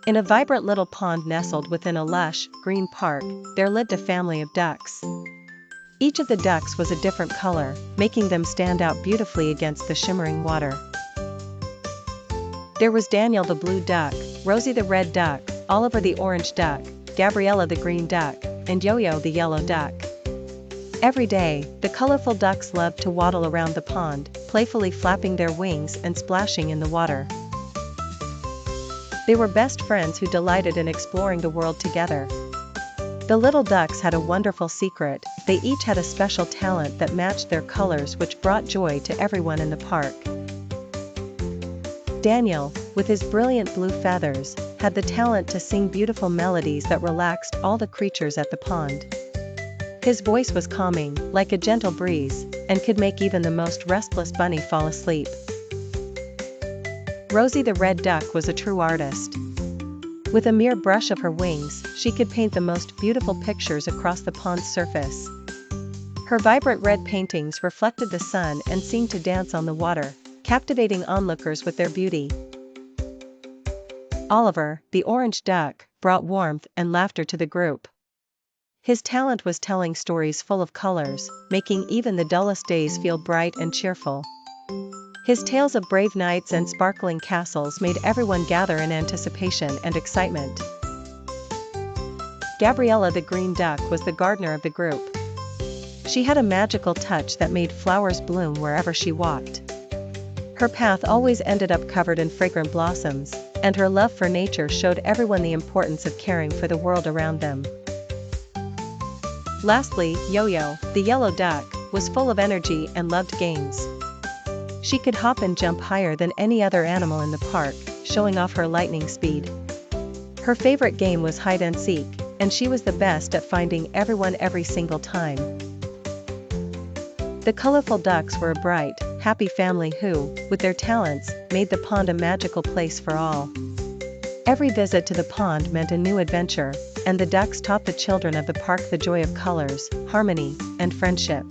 In a vibrant little pond nestled within a lush, green park, there lived a family of ducks. Each of the ducks was a different color, making them stand out beautifully against the shimmering water. There was Daniel the blue duck, Rosie the red duck, Oliver the orange duck, Gabriella the green duck, and Yoyo the yellow duck. Every day, the colorful ducks loved to waddle around the pond, playfully flapping their wings and splashing in the water. They were best friends who delighted in exploring the world together. The little ducks had a wonderful secret: they each had a special talent that matched their colors, which brought joy to everyone in the park. Daniel, with his brilliant blue feathers, had the talent to sing beautiful melodies that relaxed all the creatures at the pond. His voice was calming, like a gentle breeze, and could make even the most restless bunny fall asleep. Rosie the red duck was a true artist. With a mere brush of her wings, she could paint the most beautiful pictures across the pond's surface. Her vibrant red paintings reflected the sun and seemed to dance on the water, captivating onlookers with their beauty. Oliver, the orange duck, brought warmth and laughter to the group. His talent was telling stories full of colors, making even the dullest days feel bright and cheerful. His tales of brave knights and sparkling castles made everyone gather in anticipation and excitement. Gabriella the green duck was the gardener of the group. She had a magical touch that made flowers bloom wherever she walked. Her path always ended up covered in fragrant blossoms, and her love for nature showed everyone the importance of caring for the world around them. Lastly, Yoyo, the yellow duck, was full of energy and loved games. She could hop and jump higher than any other animal in the park, showing off her lightning speed. Her favorite game was hide and seek, and she was the best at finding everyone every single time. The colorful ducks were a bright, happy family who, with their talents, made the pond a magical place for all. Every visit to the pond meant a new adventure, and the ducks taught the children of the park the joy of colors, harmony, and friendship.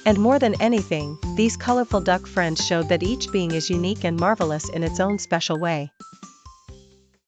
And more than anything, these colorful duck friends showed that each being is unique and marvelous in its own special way.